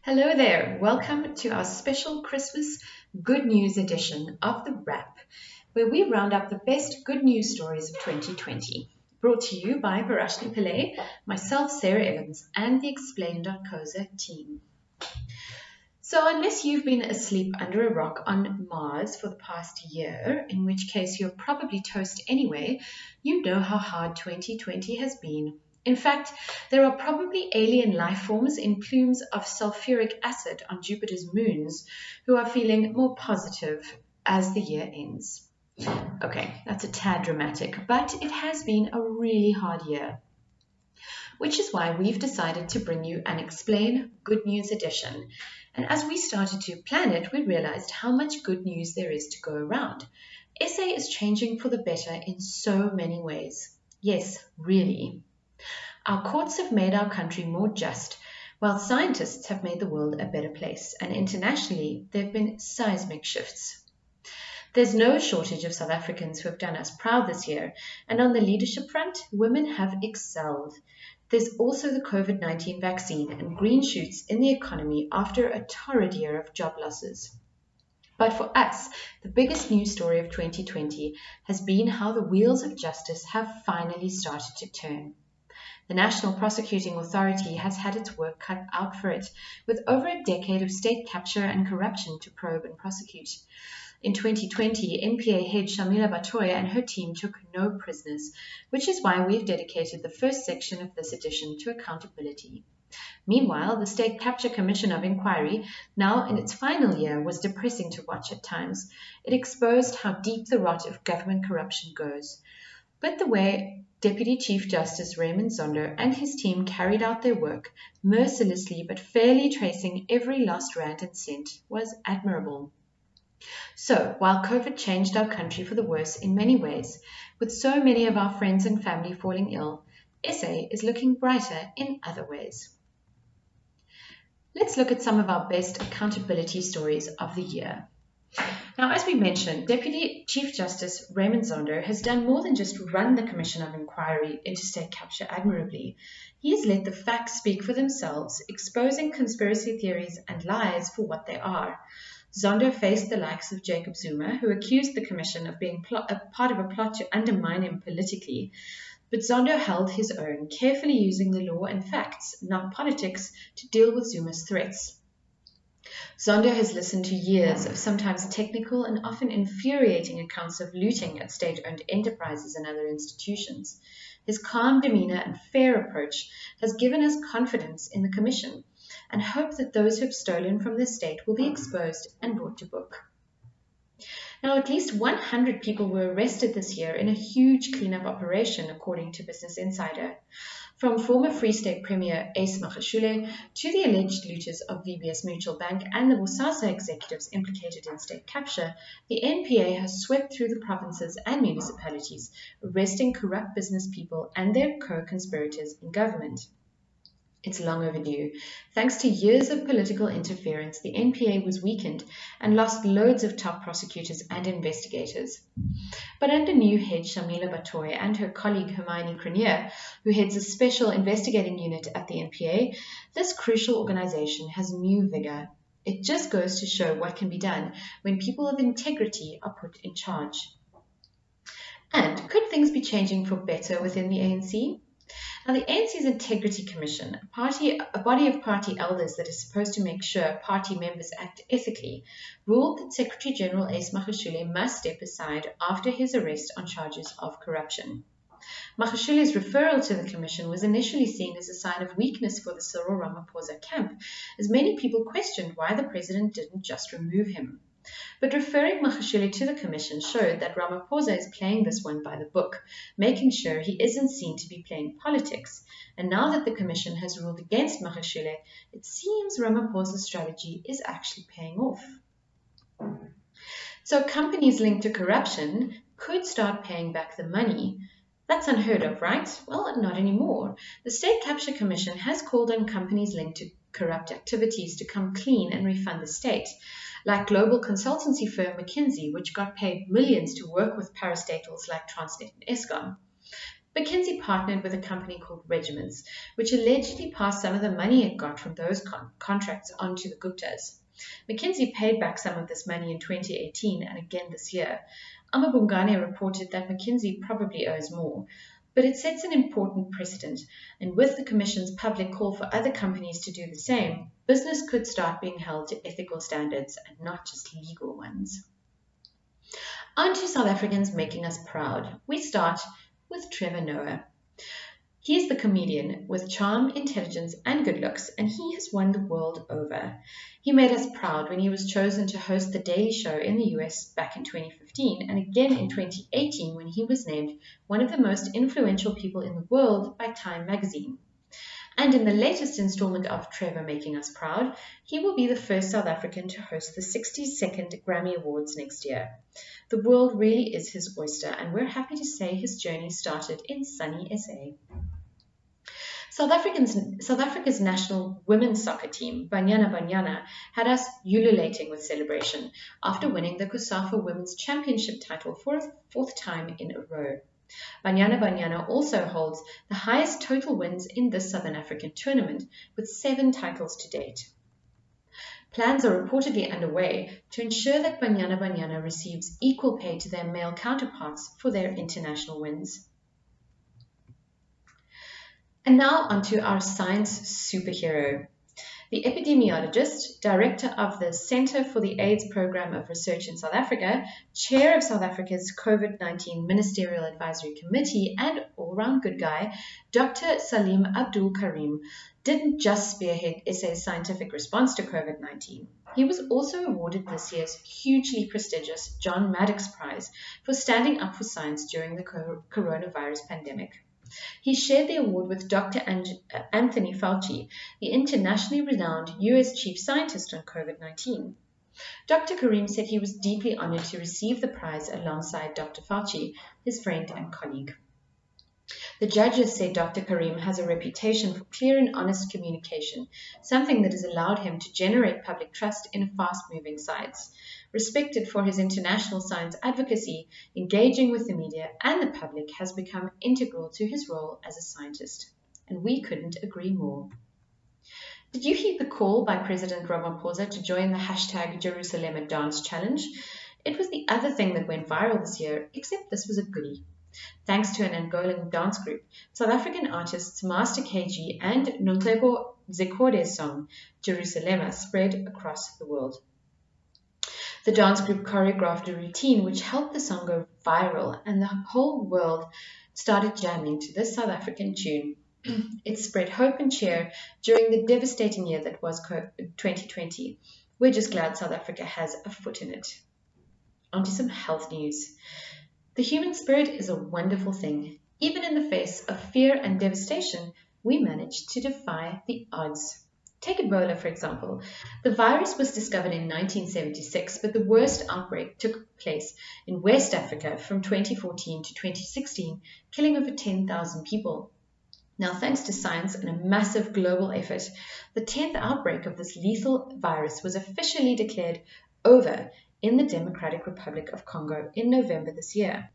Hello there. Welcome to our special Christmas Good News edition of The Wrap, where we round up the best good news stories of 2020. Brought to you by Verashni Pillay, myself, Sarah Evans, and the Explain.coza team. So unless you've been asleep under a rock on Mars for the past year, in which case you're probably toast anyway, you know how hard 2020 has been. In fact, there are probably alien life forms in plumes of sulfuric acid on Jupiter's moons who are feeling more positive as the year ends. Okay, that's a tad dramatic, but it has been a really hard year, which is why we've decided to bring you an Explain Good News edition. And as we started to plan it, we realized how much good news there is to go around. SA is changing for the better in so many ways. Yes, really. Our courts have made our country more just, while scientists have made the world a better place, and internationally there have been seismic shifts. There's no shortage of South Africans who have done us proud this year, and on the leadership front, women have excelled. There's also the COVID-19 vaccine and green shoots in the economy after a torrid year of job losses. But for us, the biggest news story of 2020 has been how the wheels of justice have finally started to turn. The National Prosecuting Authority has had its work cut out for it, with over a decade of state capture and corruption to probe and prosecute. In 2020, NPA head Shamila Batoya and her team took no prisoners, which is why we've dedicated the first section of this edition to accountability. Meanwhile, the State Capture Commission of Inquiry, now in its final year, was depressing to watch at times. It exposed how deep the rot of government corruption goes. But the way Deputy Chief Justice Raymond Zondo and his team carried out their work, mercilessly but fairly tracing every lost rand and cent, was admirable. So, while COVID changed our country for the worse in many ways, with so many of our friends and family falling ill, SA is looking brighter in other ways. Let's look at some of our best accountability stories of the year. Now, as we mentioned, Deputy Chief Justice Raymond Zondo has done more than just run the Commission of Inquiry into state capture admirably. He has let the facts speak for themselves, exposing conspiracy theories and lies for what they are. Zondo faced the likes of Jacob Zuma, who accused the Commission of being a part of a plot to undermine him politically. But Zondo held his own, carefully using the law and facts, not politics, to deal with Zuma's threats. Zondo has listened to years of sometimes technical and often infuriating accounts of looting at state-owned enterprises and other institutions. His calm demeanor and fair approach has given us confidence in the Commission and hope that those who have stolen from the state will be exposed and brought to book. Now, at least 100 people were arrested this year in a huge cleanup operation, according to Business Insider. From former Free State Premier Ace Magashule to the alleged looters of VBS Mutual Bank and the Bosasa executives implicated in state capture, the NPA has swept through the provinces and municipalities, arresting corrupt business people and their co-conspirators in government. It's long overdue. Thanks to years of political interference, the NPA was weakened and lost loads of top prosecutors and investigators. But under new head Shamila Batoya and her colleague Hermione Crenier, who heads a special investigating unit at the NPA, this crucial organization has new vigor. It just goes to show what can be done when people of integrity are put in charge. And could things be changing for better within the ANC? Now, the ANC's Integrity Commission, a body of party elders that is supposed to make sure party members act ethically, ruled that Secretary General Ace Magashule must step aside after his arrest on charges of corruption. Magashule's referral to the commission was initially seen as a sign of weakness for the Cyril Ramaphosa camp, as many people questioned why the president didn't just remove him. But referring Magashule to the commission showed that Ramaphosa is playing this one by the book, making sure he isn't seen to be playing politics. And now that the commission has ruled against Magashule, it seems Ramaphosa's strategy is actually paying off. So companies linked to corruption could start paying back the money. That's unheard of, right? Well, not anymore. The State Capture Commission has called on companies linked to corrupt activities to come clean and refund the state, like global consultancy firm McKinsey, which got paid millions to work with parastatals like Transnet and Eskom. McKinsey partnered with a company called Regiments, which allegedly passed some of the money it got from those contracts on to the Guptas. McKinsey paid back some of this money in 2018 and again this year. Amabungane reported that McKinsey probably owes more, but it sets an important precedent, and with the Commission's public call for other companies to do the same, business could start being held to ethical standards and not just legal ones. On to South Africans making us proud. We start with Trevor Noah. He's the comedian with charm, intelligence, and good looks, and he has won the world over. He made us proud when he was chosen to host The Daily Show in the US back in 2015, and again in 2018 when he was named one of the most influential people in the world by Time magazine. And in the latest installment of Trevor Making Us Proud, he will be the first South African to host the 62nd Grammy Awards next year. The world really is his oyster, and we're happy to say his journey started in sunny SA. South Africa's national women's soccer team, Banyana Banyana, had us ululating with celebration after winning the COSAFA Women's Championship title for a fourth time in a row. Banyana Banyana also holds the highest total wins in this Southern African tournament, with 7 titles to date. Plans are reportedly underway to ensure that Banyana Banyana receives equal pay to their male counterparts for their international wins. And now onto our science superhero. The epidemiologist, director of the Centre for the AIDS Programme of Research in South Africa, chair of South Africa's COVID-19 Ministerial Advisory Committee, and all-round good guy, Dr. Salim Abdul Karim, didn't just spearhead SA's scientific response to COVID-19. He was also awarded this year's hugely prestigious John Maddox Prize for standing up for science during the coronavirus pandemic. He shared the award with Dr. Anthony Fauci, the internationally renowned US chief scientist on COVID-19. Dr. Karim said he was deeply honored to receive the prize alongside Dr. Fauci, his friend and colleague. The judges say Dr. Karim has a reputation for clear and honest communication, something that has allowed him to generate public trust in fast-moving science. Respected for his international science advocacy, engaging with the media and the public has become integral to his role as a scientist. And we couldn't agree more. Did you heed the call by President Ramaphosa to join the hashtag Jerusalem Dance Challenge? It was the other thing that went viral this year, except this was a goodie. Thanks to an Angolan dance group, South African artists Master KG and Nontlebo Zekode's song, Jerusalema, spread across the world. The dance group choreographed a routine which helped the song go viral, and the whole world started jamming to this South African tune. It spread hope and cheer during the devastating year that was 2020. We're just glad South Africa has a foot in it. On to some health news. The human spirit is a wonderful thing. Even in the face of fear and devastation, we managed to defy the odds. Take Ebola, for example. The virus was discovered in 1976, but the worst outbreak took place in West Africa from 2014 to 2016, killing over 10,000 people. Now, thanks to science and a massive global effort, the 10th outbreak of this lethal virus was officially declared over in the Democratic Republic of Congo in November this year.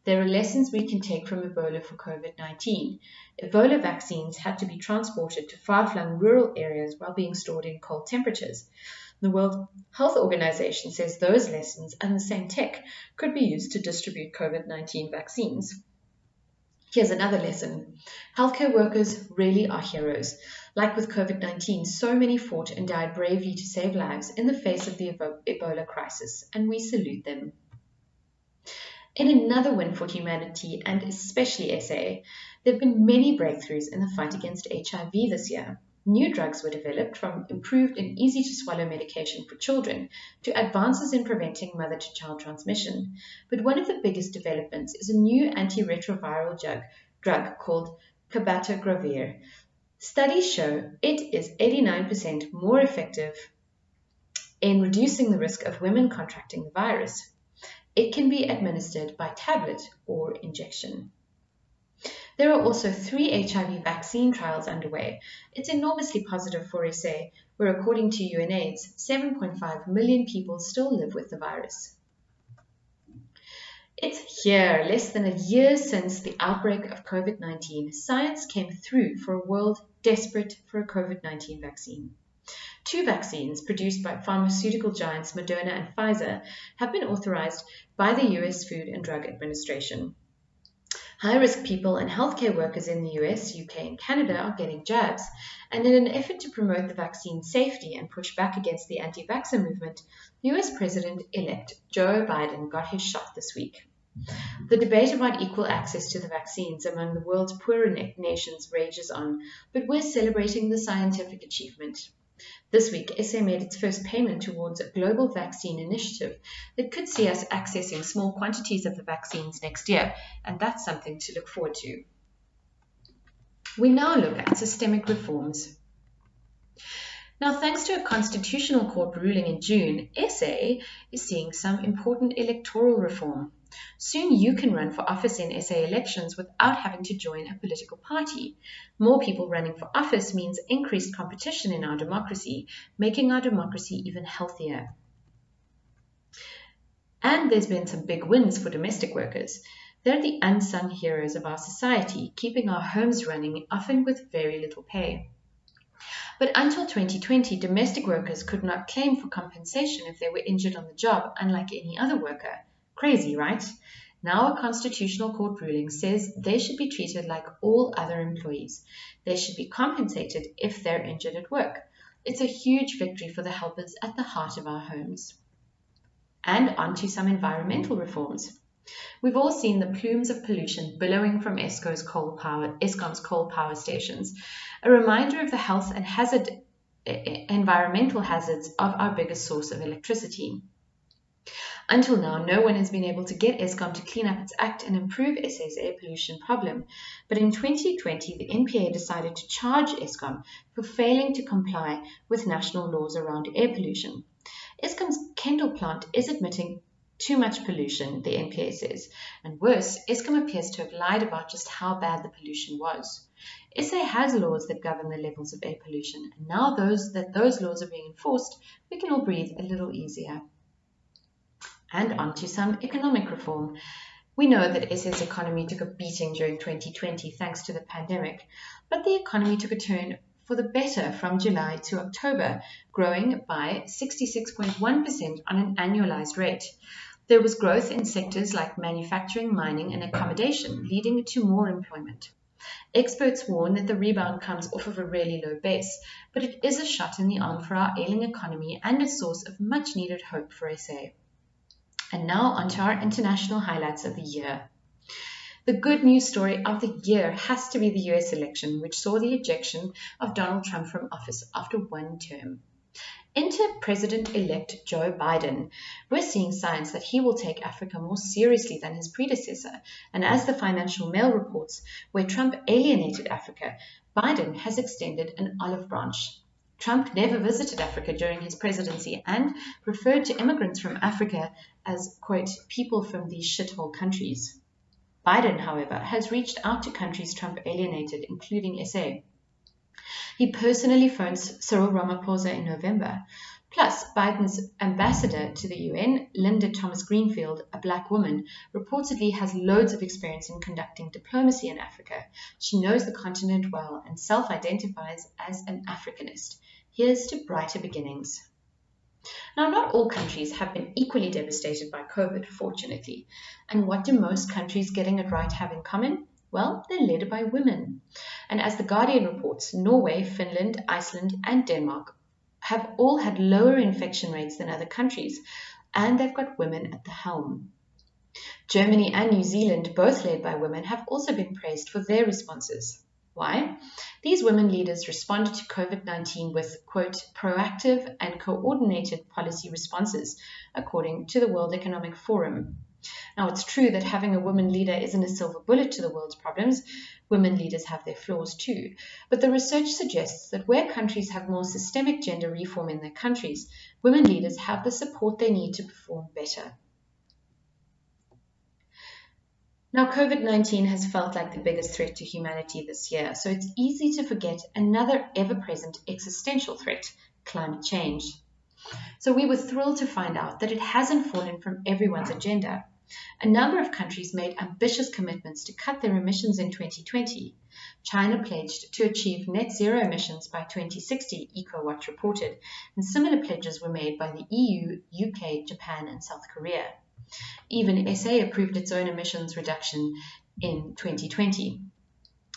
There are lessons we can take from Ebola for COVID-19. Ebola vaccines had to be transported to far-flung rural areas while being stored in cold temperatures. The World Health Organization says those lessons and the same tech could be used to distribute COVID-19 vaccines. Here's another lesson. Healthcare workers really are heroes. Like with COVID-19, so many fought and died bravely to save lives in the face of the Ebola crisis, and we salute them. In another win for humanity, and especially SA, there have been many breakthroughs in the fight against HIV this year. New drugs were developed, from improved and easy-to-swallow medication for children to advances in preventing mother-to-child transmission. But one of the biggest developments is a new antiretroviral drug called cabotegravir. Studies show it is 89% more effective in reducing the risk of women contracting the virus. It can be administered by tablet or injection. There are also 3 HIV vaccine trials underway. It's enormously positive for SA, where according to UNAIDS, 7.5 million people still live with the virus. It's here, less than a year since the outbreak of COVID-19. Science came through for a world desperate for a COVID-19 vaccine. 2 vaccines produced by pharmaceutical giants Moderna and Pfizer have been authorized by the US Food and Drug Administration. High-risk people and healthcare workers in the US, UK, and Canada are getting jabs, and in an effort to promote the vaccine's safety and push back against the anti-vaxxer movement, US President-elect Joe Biden got his shot this week. The debate about equal access to the vaccines among the world's poorer nations rages on, but we're celebrating the scientific achievement. This week, SA made its first payment towards a global vaccine initiative that could see us accessing small quantities of the vaccines next year, and that's something to look forward to. We now look at systemic reforms. Now, thanks to a Constitutional Court ruling in June, SA is seeing some important electoral reform. Soon you can run for office in SA elections without having to join a political party. More people running for office means increased competition in our democracy, making our democracy even healthier. And there's been some big wins for domestic workers. They're the unsung heroes of our society, keeping our homes running, often with very little pay. But until 2020, domestic workers could not claim for compensation if they were injured on the job, unlike any other worker. Crazy, right? Now a Constitutional Court ruling says they should be treated like all other employees. They should be compensated if they're injured at work. It's a huge victory for the helpers at the heart of our homes. And on to some environmental reforms. We've all seen the plumes of pollution billowing from Eskom's coal power stations, a reminder of the health and environmental hazards of our biggest source of electricity. Until now, no one has been able to get Eskom to clean up its act and improve SA's air pollution problem. But in 2020, the NPA decided to charge Eskom for failing to comply with national laws around air pollution. Eskom's Kendal plant is emitting too much pollution, the NPA says. And worse, Eskom appears to have lied about just how bad the pollution was. SA has laws that govern the levels of air pollution, and now that those laws are being enforced, we can all breathe a little easier. And on to some economic reform. We know that SA's economy took a beating during 2020 thanks to the pandemic, but the economy took a turn for the better from July to October, growing by 66.1% on an annualized rate. There was growth in sectors like manufacturing, mining, and accommodation, leading to more employment. Experts warn that the rebound comes off of a really low base, but it is a shot in the arm for our ailing economy and a source of much-needed hope for SA. And now onto our international highlights of the year. The good news story of the year has to be the US election, which saw the ejection of Donald Trump from office after one term. Enter President-elect Joe Biden. We're seeing signs that he will take Africa more seriously than his predecessor, and as the Financial Mail reports, where Trump alienated Africa, Biden has extended an olive branch. Trump never visited Africa during his presidency and referred to immigrants from Africa as, quote, people from these shithole countries. Biden, however, has reached out to countries Trump alienated, including SA. He personally phoned Cyril Ramaphosa in November. Plus, Biden's ambassador to the UN, Linda Thomas-Greenfield, a black woman, reportedly has loads of experience in conducting diplomacy in Africa. She knows the continent well and self-identifies as an Africanist. Here's to brighter beginnings. Now, not all countries have been equally devastated by COVID, fortunately. And what do most countries getting it right have in common? Well, they're led by women. And as The Guardian reports, Norway, Finland, Iceland, and Denmark have all had lower infection rates than other countries, and they've got women at the helm. Germany and New Zealand, both led by women, have also been praised for their responses. Why? These women leaders responded to COVID-19 with, quote, proactive and coordinated policy responses, according to the World Economic Forum. Now, it's true that having a woman leader isn't a silver bullet to the world's problems. Women leaders have their flaws too. But the research suggests that where countries have more systemic gender reform in their countries, women leaders have the support they need to perform better. Now, COVID-19 has felt like the biggest threat to humanity this year, so it's easy to forget another ever-present existential threat, climate change. So we were thrilled to find out that it hasn't fallen from everyone's agenda. A number of countries made ambitious commitments to cut their emissions in 2020. China pledged to achieve net zero emissions by 2060, EcoWatch reported, and similar pledges were made by the EU, UK, Japan, and South Korea. Even SA approved its own emissions reduction in 2020.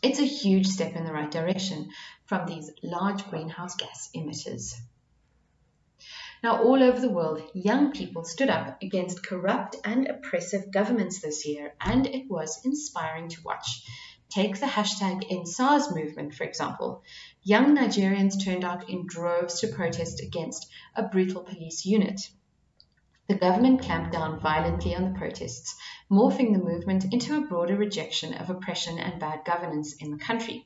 It's a huge step in the right direction from these large greenhouse gas emitters. Now, all over the world, young people stood up against corrupt and oppressive governments this year, and it was inspiring to watch. Take the hashtag #EndSARS movement, for example. Young Nigerians turned out in droves to protest against a brutal police unit. The government clamped down violently on the protests, morphing the movement into a broader rejection of oppression and bad governance in the country.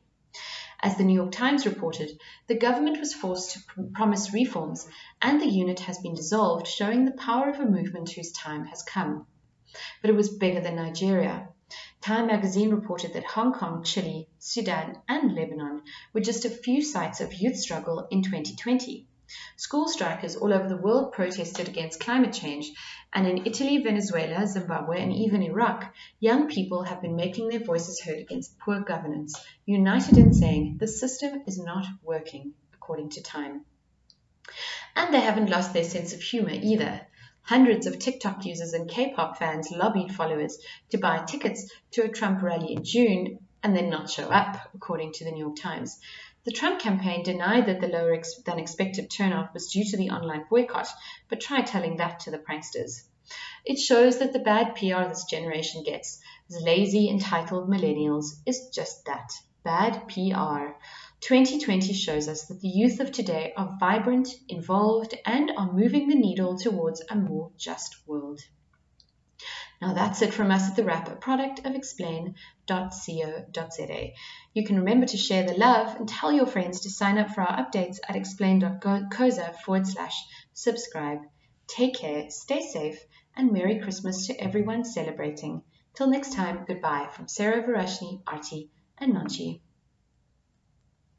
As the New York Times reported, the government was forced to promise reforms, and the unit has been dissolved, showing the power of a movement whose time has come. But it was bigger than Nigeria. Time magazine reported that Hong Kong, Chile, Sudan, and Lebanon were just a few sites of youth struggle in 2020. School strikers all over the world protested against climate change, and in Italy, Venezuela, Zimbabwe, and even Iraq, young people have been making their voices heard against poor governance, united in saying the system is not working, according to Time. And they haven't lost their sense of humor either. Hundreds of TikTok users and K-pop fans lobbied followers to buy tickets to a Trump rally in June and then not show up, according to the New York Times. The Trump campaign denied that the lower than expected turnout was due to the online boycott, but try telling that to the pranksters. It shows that the bad PR this generation gets, as lazy, entitled millennials, is just that, bad PR. 2020 shows us that the youth of today are vibrant, involved, and are moving the needle towards a more just world. Now that's it from us at The Wrap, a product of explain.co.za. You can remember to share the love and tell your friends to sign up for our updates at explain.co.za/subscribe. Take care, stay safe, and Merry Christmas to everyone celebrating. Till next time, goodbye from Sarah, Verashni, Arti, and Nanchi.